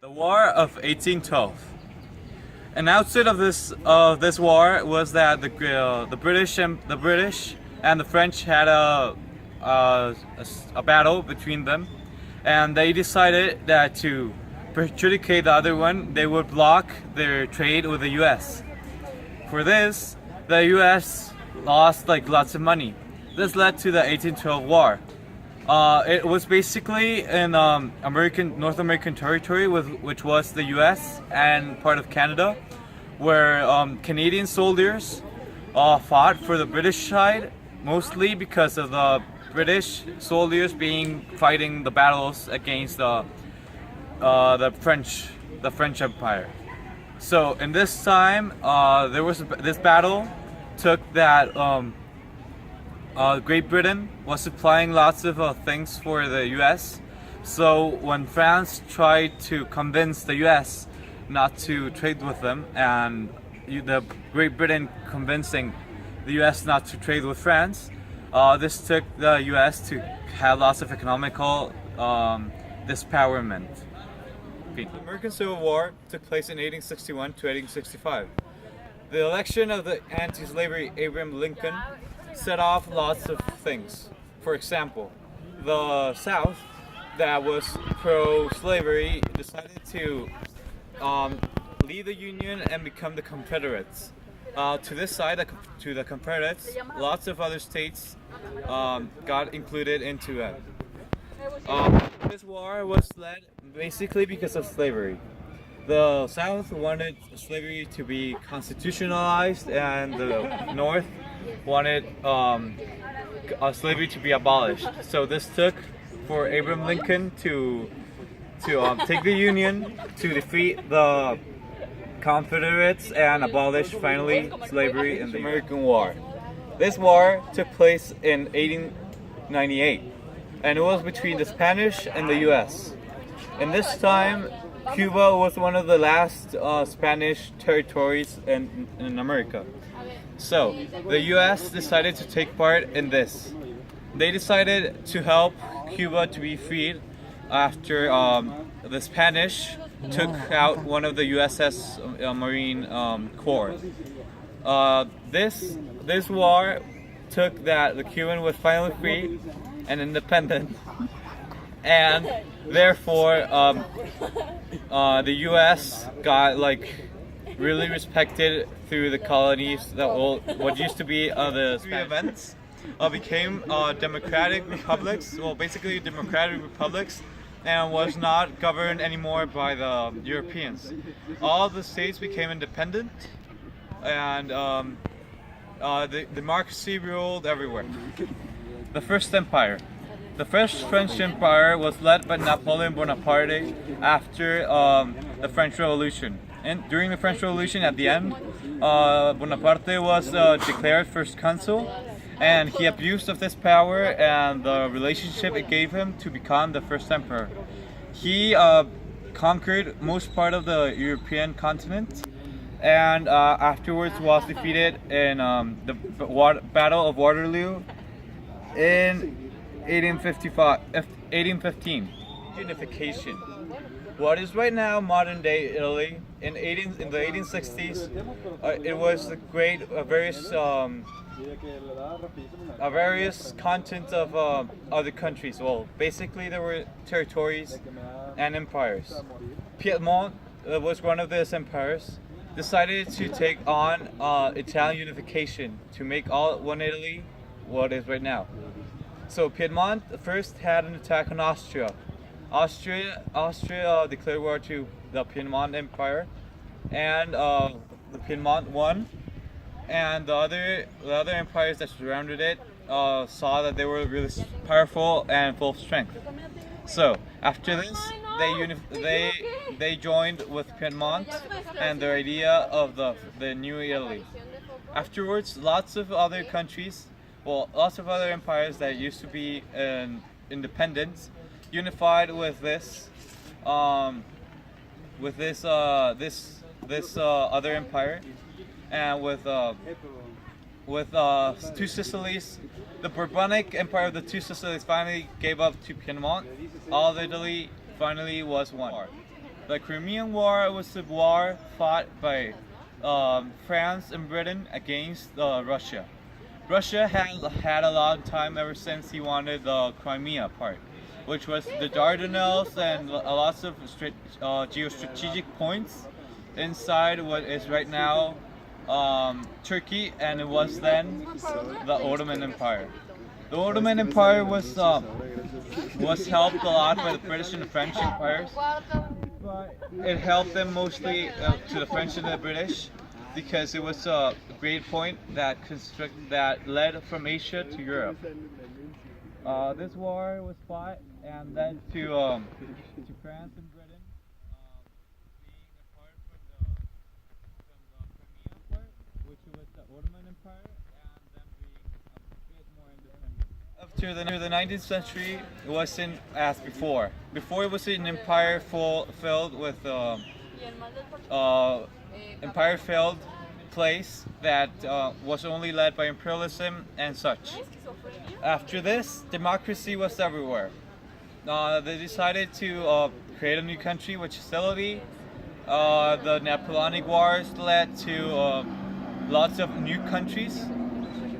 The War of 1812. An outset of this war was that the British and the French had a battle between them, and they decided that to prejudicate the other one, they would block their trade with the U.S. For this, the U.S. lost lots of money. This led to the 1812 war. It was basically in North American territory, which was the U.S. and part of Canada, where Canadian soldiers fought for the British side, mostly because of the British soldiers fighting the battles against the French Empire. So in this time, this battle took that. Great Britain was supplying lots of things for the U.S. So when France tried to convince the U.S. not to trade with them, and the Great Britain convincing the U.S. not to trade with France, this took the U.S. to have lots of economical dispowerment. The American Civil War took place in 1861 to 1865. The election of the anti-slavery Abraham Lincoln set off lots of things. For example, the South, that was pro-slavery, decided to leave the Union and become the Confederates. To this side, to the Confederates, lots of other states got included into it. This war was led basically because of slavery. The South wanted slavery to be constitutionalized, and the North wanted slavery to be abolished. So this took for Abraham Lincoln to take the Union, to defeat the Confederates, and abolish finally slavery in the American War. This war took place in 1898, and it was between the Spanish and the U.S. In this time, Cuba was one of the last Spanish territories in America. So, the U.S. decided to take part in this. They decided to help Cuba to be freed after the Spanish took out one of the USS Marine Corps. This war took that the Cuban was finally free and independent, and therefore the U.S. got really respected through the colonies that what used to be the events became democratic republics. Well, basically democratic republics, and was not governed anymore by the Europeans. All the states became independent, and the democracy ruled everywhere. The First Empire. The first French Empire was led by Napoleon Bonaparte after the French Revolution. And during the French Revolution, at the end, Bonaparte was declared first consul, and he abused of this power and the relationship it gave him to become the first emperor. He conquered most part of the European continent, and afterwards was defeated in the Battle of Waterloo in 1815. Unification. What is right now modern day Italy, in the 1860s, it was a various content of other countries. Well, basically there were territories and empires. Piedmont was one of these empires. Decided to take on Italian unification to make all one Italy what is right now. So Piedmont first had an attack on Austria. Austria declared war to the Piedmont Empire, and the Piedmont won. And the other empires that surrounded it saw that they were really powerful and full of strength. So after this, they joined with Piedmont and their idea of the new Italy. Afterwards, lots of other empires that used to be independent unified with this other empire, and with two Sicilies. The Bourbonic Empire of the two Sicilies finally gave up to Piedmont. All of Italy finally was one. The Crimean War was a war fought by France and Britain against Russia. Russia had a long time ever since he wanted the Crimea part, which was the Dardanelles and lots of geostrategic points inside what is right now Turkey, and it was then the Ottoman Empire. The Ottoman Empire was helped a lot by the British and the French empires, but it helped them mostly to the French and the British because it was a great point that led from Asia to Europe. This war was fought and led to France and Britain being apart from the Crimea part, which was the Ottoman Empire, and them being a bit more independent. After the 19th century, it wasn't as before. Before it was an empire filled with empire-filled place that was only led by imperialism and such. After this, democracy was everywhere. They decided to create a new country, which is Italy. The Napoleonic Wars led to lots of new countries,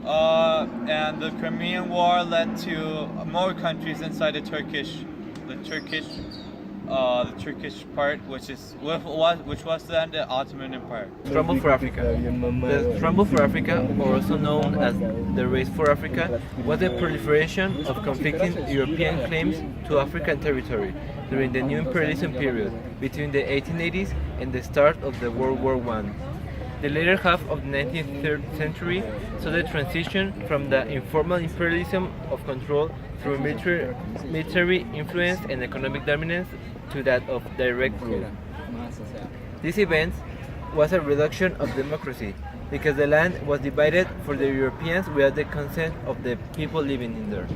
and the Crimean War led to more countries inside the Turkish part, which was then the Ottoman Empire. Scramble for Africa. The Scramble for Africa, or also known as the Race for Africa, was the proliferation of conflicting European claims to African territory during the new imperialism period between the 1880s and the start of the World War I. The later half of the 19th century saw the transition from the informal imperialism of control through military influence and economic dominance to that of direct rule. This event was a reduction of democracy because the land was divided for the Europeans without the consent of the people living in there.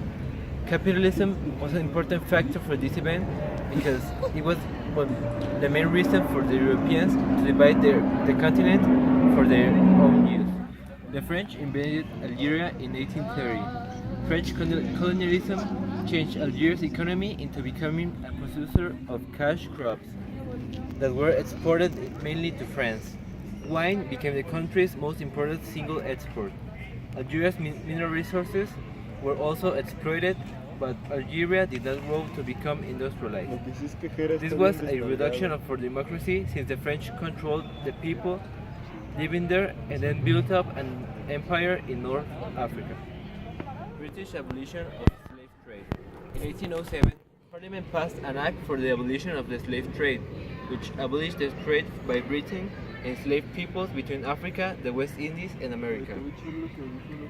Capitalism was an important factor for this event because it was the main reason for the Europeans to divide the continent for their own use. The French invaded Algeria in 1830. French colonialism changed Algeria's economy into becoming a producer of cash crops that were exported mainly to France. Wine became the country's most important single export. Algeria's mineral resources were also exploited, but Algeria did not grow to become industrialized. This was a reduction for democracy since the French controlled the people living there and then built up an empire in North Africa. British abolition of slave trade. In 1807, Parliament passed an act for the abolition of the slave trade, which abolished the trade by Britain enslaved peoples between Africa, the West Indies, and America.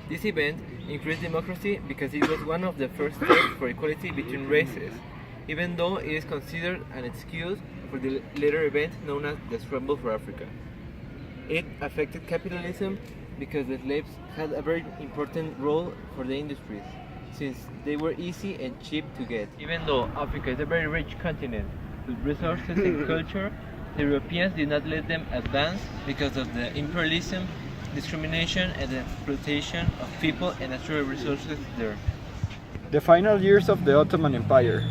This event increased democracy because it was one of the first steps for equality between races, even though it is considered an excuse for the later event known as the Scramble for Africa. It affected capitalism because the slaves had a very important role for the industries, since they were easy and cheap to get. Even though Africa is a very rich continent with resources and culture, the Europeans did not let them advance because of the imperialism, discrimination, and the exploitation of people and natural resources there. The final years of the Ottoman Empire.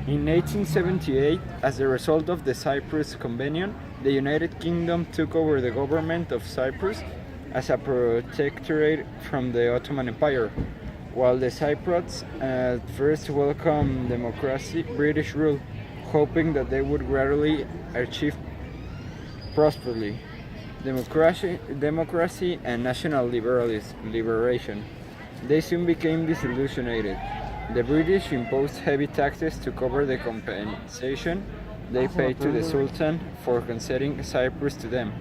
In 1878, as a result of the Cyprus Convention, the United Kingdom took over the government of Cyprus as a protectorate from the Ottoman Empire, while the Cypriots at first welcomed British rule, hoping that they would gradually achieve prosperity, democracy and national liberation. They soon became disillusioned. The British imposed heavy taxes to cover the compensation they paid to the Sultan for conceding Cyprus to them.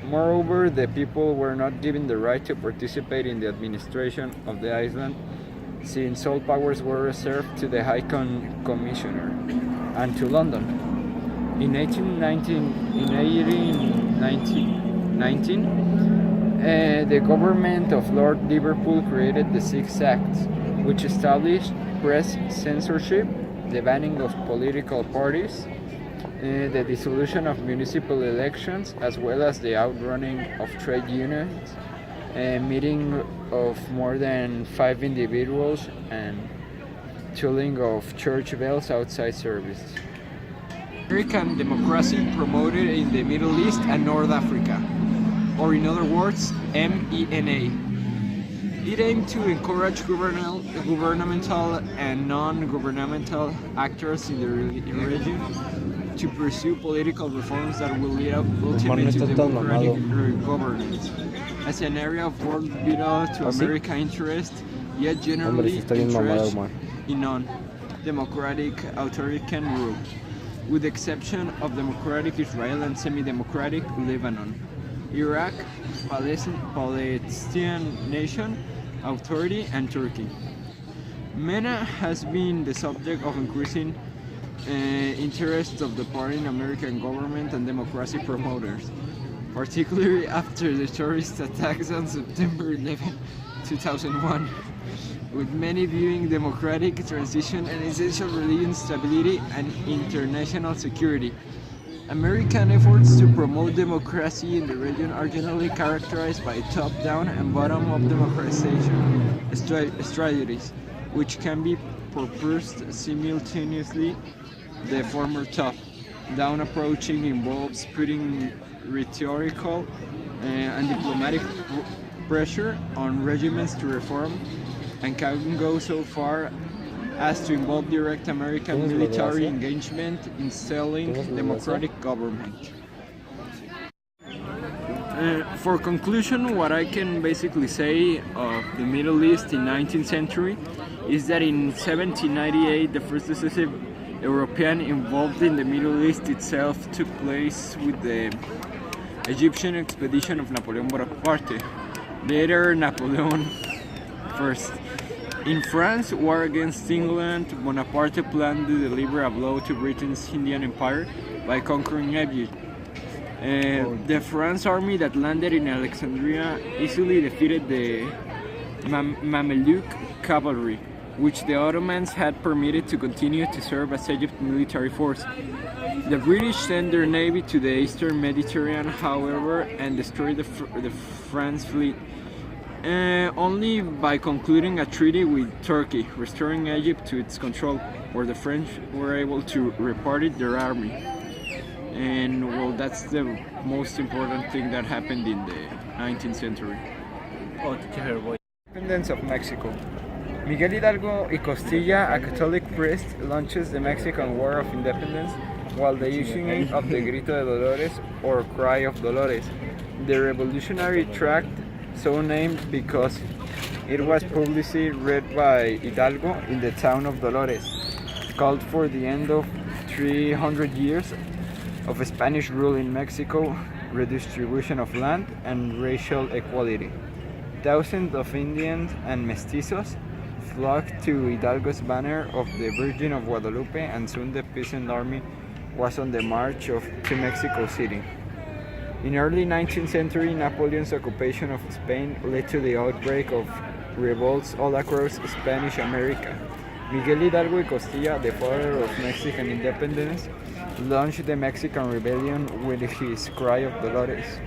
Moreover, the people were not given the right to participate in the administration of the island, since all powers were reserved to the High Commissioner and to London. In 1819, the government of Lord Liverpool created the Six Acts, which established press censorship, the banning of political parties, the dissolution of municipal elections, as well as the outrunning of trade unions, meeting of more than 5 individuals, and tolling of church bells outside service. American democracy promoted in the Middle East and North Africa, or in other words, MENA. It aimed to encourage governmental and non-governmental actors in the region to pursue political reforms that will lead ultimately to democratic governance. As an area of world vital to American interest, yet generally entrenched in non-democratic authoritarian rule, with the exception of democratic Israel and semi-democratic Lebanon, Iraq, Palestinian Nation Authority, and Turkey. MENA has been the subject of increasing interest of the party in American government and democracy promoters, particularly after the terrorist attacks on September 11, 2001, with many viewing democratic transition an essential religion stability and international security. American efforts to promote democracy in the region are generally characterized by top-down and bottom-up democratization strategies, which can be pursued simultaneously. The former top-down approach involves putting rhetorical and diplomatic pressure on regimes to reform, and can go so far as to involve direct American military engagement in installing democratic government. For conclusion, what I can basically say of the Middle East in 19th century is that in 1798 the first decisive European involved in the Middle East itself took place with the Egyptian expedition of Napoleon Bonaparte, later Napoleon I. In France, war against England, Bonaparte planned to deliver a blow to Britain's Indian Empire by conquering Egypt. The French army that landed in Alexandria easily defeated the Mameluke cavalry, which the Ottomans had permitted to continue to serve as Egypt's military force. The British sent their navy to the eastern Mediterranean, however, and destroyed the French fleet. Only by concluding a treaty with Turkey, restoring Egypt to its control, where the French were able to repartee their army. And well, that's the most important thing that happened in the 19th century. Independence of Mexico. Miguel Hidalgo y Costilla, a Catholic priest, launches the Mexican War of Independence while the issuing of the Grito de Dolores, or Cry of Dolores, the revolutionary tract, so named because it was publicly read by Hidalgo in the town of Dolores, called for the end of 300 years of Spanish rule in Mexico, redistribution of land, and racial equality. Thousands of Indians and mestizos flocked to Hidalgo's banner of the Virgin of Guadalupe, and soon the peasant army was on the march to Mexico City. In early 19th century, Napoleon's occupation of Spain led to the outbreak of revolts all across Spanish America. Miguel Hidalgo y Costilla, the father of Mexican independence, launched the Mexican Rebellion with his Cry of Dolores,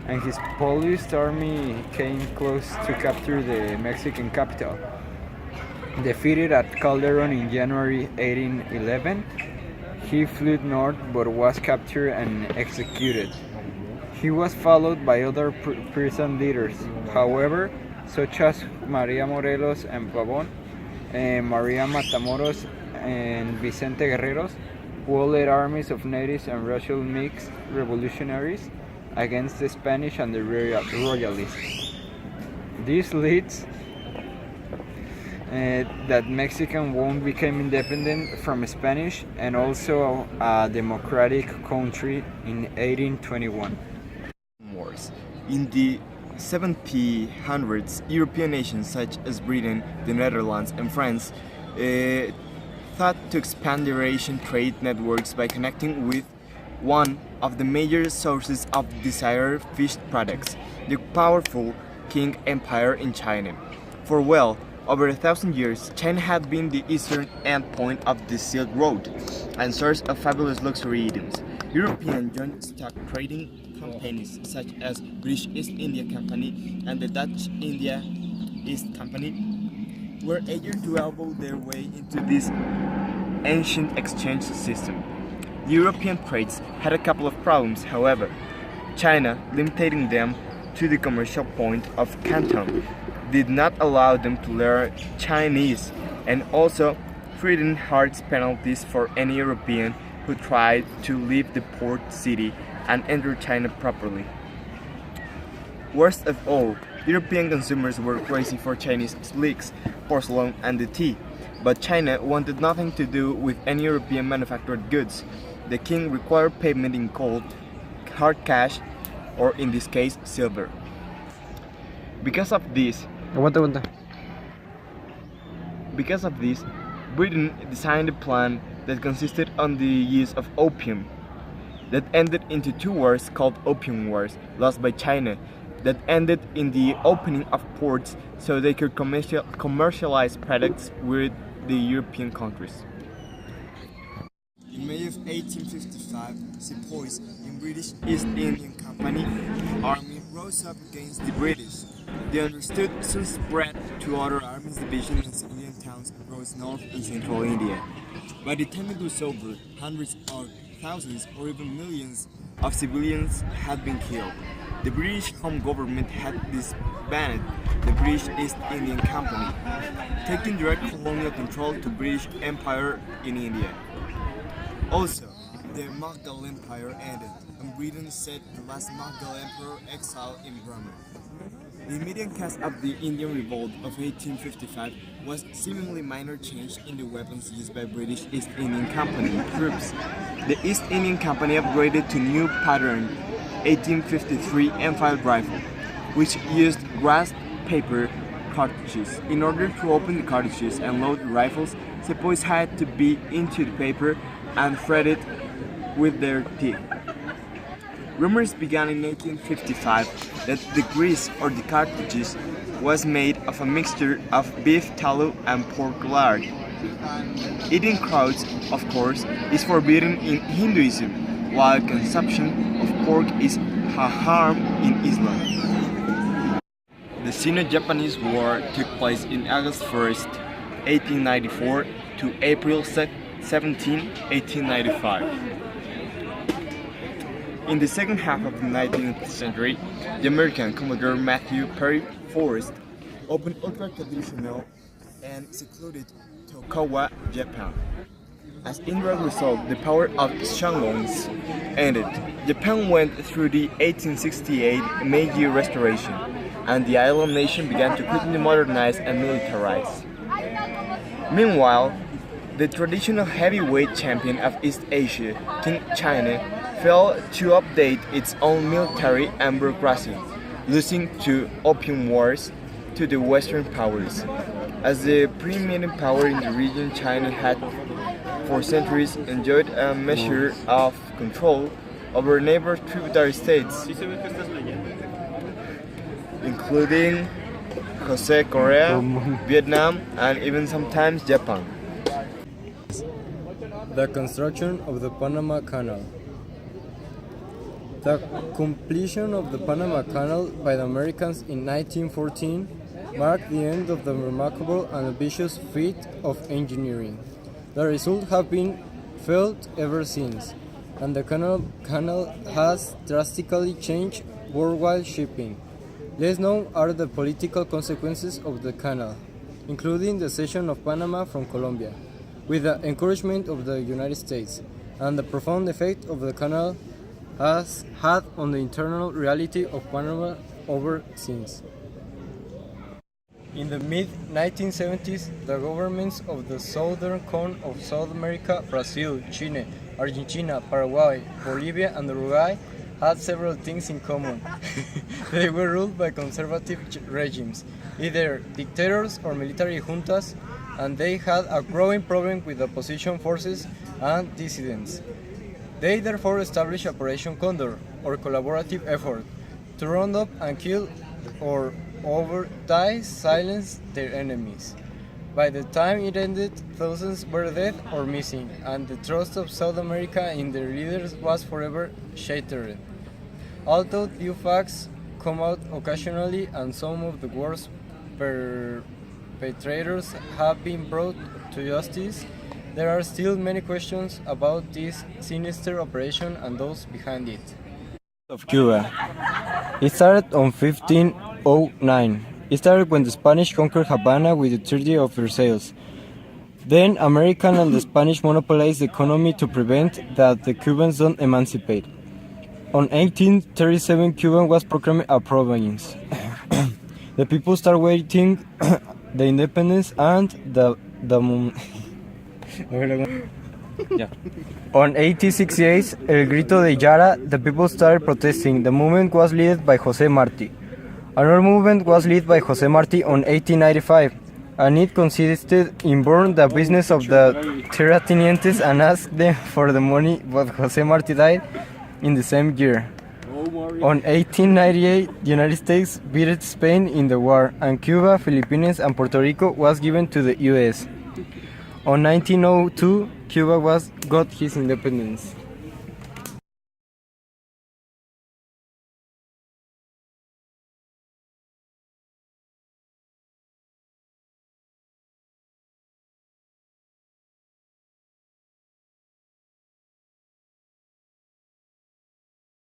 and his Polish army came close to capture the Mexican capital. Defeated at Calderon in January 1811, he fled north but was captured and executed. He was followed by other peasant leaders, however, such as María Morelos and Pavón, María Matamoros, and Vicente Guerreros, who led armies of natives and racial mixed revolutionaries against the Spanish and the Royalists. This leads that Mexican won't become independent from Spanish and also a democratic country in 1821. In the 1700s, European nations such as Britain, the Netherlands, and France thought to expand their Asian trade networks by connecting with one of the major sources of desired fish products, the powerful Qing Empire in China. For well over 1,000 years, China had been the eastern endpoint of the Silk Road and source of fabulous luxury items. European joint stock trading companies such as British East India Company and the Dutch India East Company were eager to elbow their way into this ancient exchange system. The European trades had a couple of problems, however. China, limiting them to the commercial point of Canton, did not allow them to learn Chinese, and also threatened harsh penalties for any European who tried to leave the port city and enter China properly. Worst of all, European consumers were crazy for Chinese slicks, porcelain, and the tea, but China wanted nothing to do with any European manufactured goods. The king required payment in gold, hard cash, or in this case, silver. Because of this, Britain designed a plan that consisted on the use of opium, that ended into two wars called Opium Wars, lost by China, that ended in the opening of ports so they could commercialize products with the European countries. In May of 1855, sepoys in British East Indian Company army rose up against the British. The understood soon spread to other armies divisions in civilian towns across North and Central India. By the time it was over, hundreds or thousands or even millions of civilians had been killed. The British Home Government had disbanded the British East Indian Company, taking direct colonial control to British Empire in India. Also, the Mughal Empire ended, and Britain set the last Mughal emperor exiled in Burma. The immediate cause of the Indian Revolt of 1855 was seemingly minor change in the weapons used by British East Indian Company troops. The East Indian Company upgraded to new pattern 1853 Enfield rifle, which used grass paper cartridges. In order to open the cartridges and load the rifles, sepoys had to beat into the paper and thread it with their teeth. Rumors began in 1855 that the grease or the cartridges was made of a mixture of beef tallow and pork lard. Eating crowds, of course, is forbidden in Hinduism, while consumption of pork is a harm in Islam. The Sino-Japanese War took place in August 1st, 1894 to April 17, 1895. In the second half of the 19th century, the American Commodore Matthew Perry Forrest opened ultra-traditional and secluded Tokawa, Japan. As indirect result, the power of Shoguns ended. Japan went through the 1868 Meiji Restoration, and the island nation began to quickly modernize and militarize. Meanwhile, the traditional heavyweight champion of East Asia, King China, failed to update its own military and bureaucracy, losing to Opium Wars to the Western powers. As the preeminent power in the region, China had for centuries enjoyed a measure of control over neighbor tributary states, including Jose Korea, Vietnam, and even sometimes Japan. The construction of the Panama Canal. The completion of the Panama Canal by the Americans in 1914 marked the end of the remarkable and ambitious feat of engineering. The results have been felt ever since, and the canal has drastically changed worldwide shipping. Less known are the political consequences of the canal, including the cession of Panama from Colombia, with the encouragement of the United States, and the profound effect of the canal has had on the internal reality of Panama ever since. In the mid-1970s, the governments of the southern cone of South America, Brazil, Chile, Argentina, Paraguay, Bolivia, and Uruguay had several things in common. They were ruled by conservative regimes, either dictators or military juntas, and they had a growing problem with opposition forces and dissidents. They therefore established Operation Condor, or collaborative effort, to round up and kill or silence their enemies. By the time it ended, thousands were dead or missing, and the trust of South America in their leaders was forever shattered. Although few facts come out occasionally and some of the worst perpetrators have been brought to justice, There are still many questions about this sinister operation and those behind it. Of Cuba. It started on 1509. It started when the Spanish conquered Havana with the Treaty of Versailles. Then American and the Spanish monopolized the economy to prevent that the Cubans don't emancipate. On 1837, Cuba was proclaimed a province. The people started waiting the independence and On 1868, El Grito de Yara, the people started protesting. The movement was led by José Martí. Another movement was led by José Martí on 1895, and it consisted in burning the business of the terratenientes and asked them for the money, but José Martí died in the same year. On 1898, the United States beat Spain in the war, and Cuba, Philippines, and Puerto Rico was given to the U.S. On 1902, Cuba got his independence.